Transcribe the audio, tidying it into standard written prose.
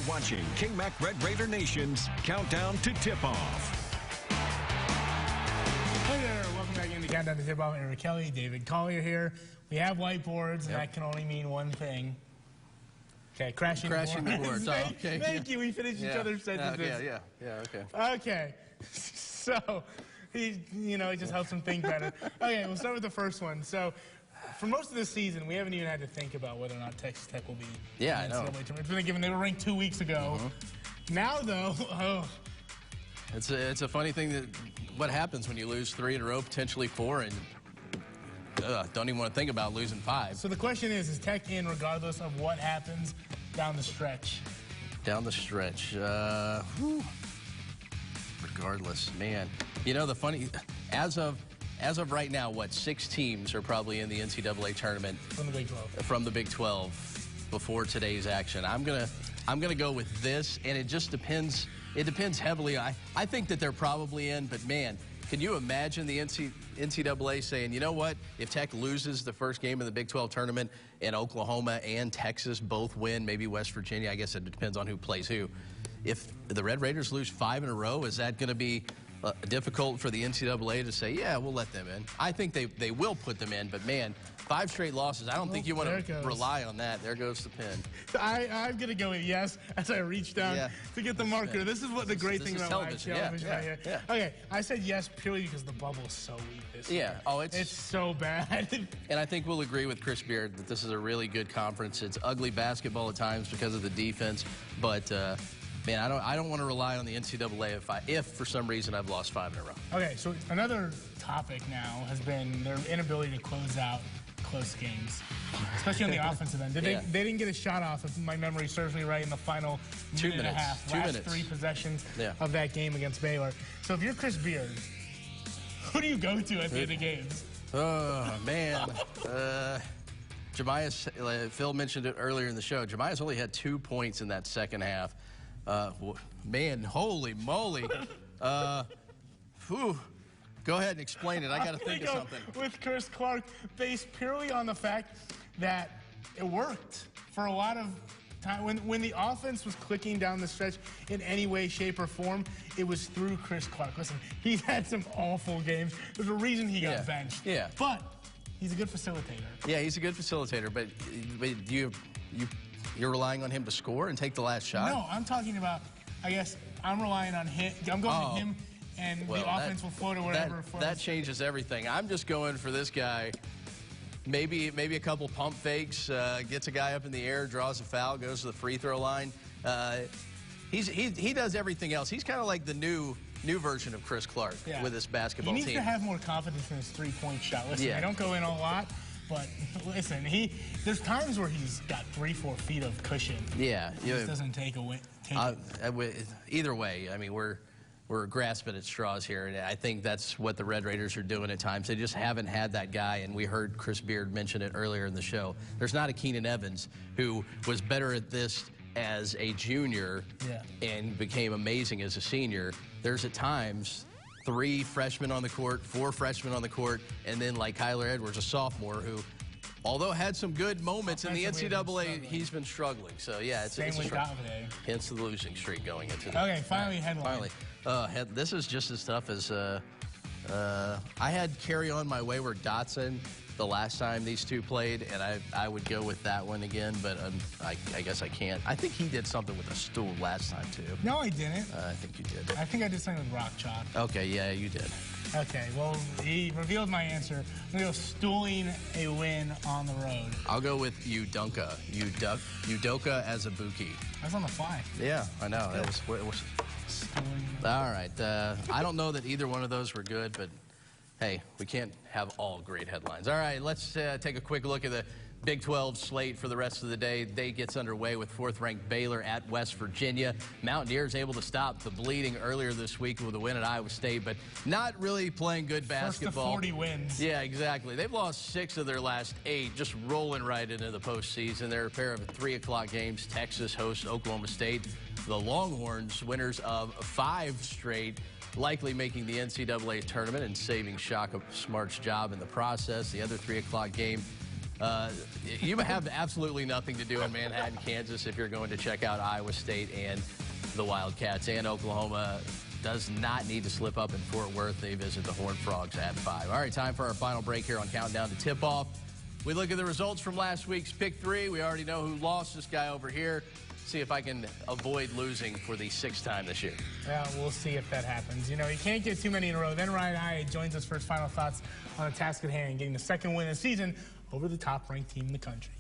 watching King Mac Red Raider Nation's Countdown to Tip-Off. Hey there, welcome back into Countdown to Tip-Off. Eric Kelly, David Collier here. We have whiteboards, and that can only mean one thing. Okay, crashing the board. Thank you. We finished each other's sentences. Okay. So, he just helps him think better. Okay, we'll start with the first one. So, for most of this season, we haven't even had to think about whether or not Texas Tech will be. Yeah, I know. It's been given they were ranked 2 weeks ago. Now, though, it's a funny thing that what happens when you lose 3 in a row, potentially 4, and don't even want to think about losing 5. So the question is Tech in regardless of what happens down the stretch? Down the stretch, regardless, man. You know, the funny, as of right now, what, 6 teams are probably in the NCAA tournament from the Big 12. From the Big 12 before today's action. I'm gonna go with this, and it just depends. It depends heavily. I think that they're probably in, but man, can you imagine the NCAA saying, you know what, if Tech loses the first game of the Big 12 tournament and Oklahoma and Texas both win, maybe West Virginia, I guess it depends on who plays who. If the Red Raiders lose 5 in a row, is that going to be difficult for the NCAA to say, yeah, we'll let them in? I think they will put them in, but man, 5 straight losses, I don't think you want to rely on that. There goes the pin. I'm going to go with yes as I reach down to get the marker. This is what the great thing about live television right here. Okay, I said yes purely because the bubble is so weak this year. Oh, it's so bad. And I think we'll agree with Chris Beard that this is a really good conference. It's ugly basketball at times because of the defense, but man, I don't want to rely on the NCAA if for some reason I've lost 5 in a row. Okay, so another topic now has been their inability to close out close games, especially on the offensive end. They didn't get a shot off, if my memory serves me right, in the final minute and a half. Last 3 possessions of that game against Baylor. So if you're Chris Beard, who do you go to at the end of games? Oh, man. Jemias, Phil mentioned it earlier in the show, Jemias only had 2 points in that second half. Man, holy moly. Go ahead and explain it. I got to think of something. With Chris Clark, based purely on the fact that it worked for a lot of time. When the offense was clicking down the stretch in any way, shape, or form, it was through Chris Clark. Listen, he's had some awful games. There's a reason he got benched. But he's a good facilitator. Yeah, he's a good facilitator. But you're relying on him to score and take the last shot? No, I'm talking about, I guess, I'm relying on him. I'm going to him. And the offense will float or whatever. That changes everything. I'm just going for this guy. Maybe a couple pump fakes, gets a guy up in the air, draws a foul, goes to the free throw line. He does everything else. He's kind of like the new version of Chris Clark with this basketball team. He needs to have more confidence in his three-point shot. Listen, I don't go in a lot, but listen, there's times where he's got 3-4 feet of cushion. Yeah, he just doesn't take away. Either way, I mean we're grasping at straws here, and I think that's what the Red Raiders are doing at times. They just haven't had that guy, and we heard Chris Beard mention it earlier in the show. There's not a Keenan Evans who was better at this as a junior and became amazing as a senior. There's at times 3 freshmen on the court, 4 freshmen on the court, and then like Kyler Edwards, a sophomore, who although had some good moments in the NCAA, he's been struggling. So, yeah, it's a struggle. Hence the losing streak going into the Okay, finally, headline. This is just as tough as I had Carry On My Wayward Dotson the last time these two played, and I would go with that one again, but I guess I can't. I think he did something with a stool last time, too. No, I didn't. I think you did. I think I did something with rock chalk. Okay, yeah, you did. Okay, well, he revealed my answer. I'm going to go stooling a win on the road. I'll go with Udoka. Udoka as a Buki. That's on the fly. Yeah, I know. That was all right. I don't know that either one of those were good, but hey, we can't have all great headlines. All right, let's take a quick look at the Big 12 slate for the rest of the day. Day gets underway with 4th-ranked Baylor at West Virginia. Mountaineers able to stop the bleeding earlier this week with a win at Iowa State, but not really playing good basketball. First to 40 wins. Yeah, exactly. They've lost 6 of their last 8, just rolling right into the postseason. They're a pair of 3 o'clock games. Texas hosts Oklahoma State. The Longhorns, winners of 5 straight, likely making the NCAA tournament and saving Shaka Smart's job in the process. The other 3 o'clock game You have absolutely nothing to do in Manhattan, Kansas if you're going to check out Iowa State and the Wildcats. And Oklahoma does not need to slip up in Fort Worth. They visit the Horned Frogs at 5. All right, time for our final break here on Countdown to Tip-Off. We look at the results from last week's Pick 3. We already know who lost, this guy over here. See if I can avoid losing for the 6th time this year. Yeah, we'll see if that happens. You know, you can't get too many in a row. Then Ryan Hyatt joins us for his final thoughts on the task at hand, getting the 2nd win of the season over the top-ranked team in the country.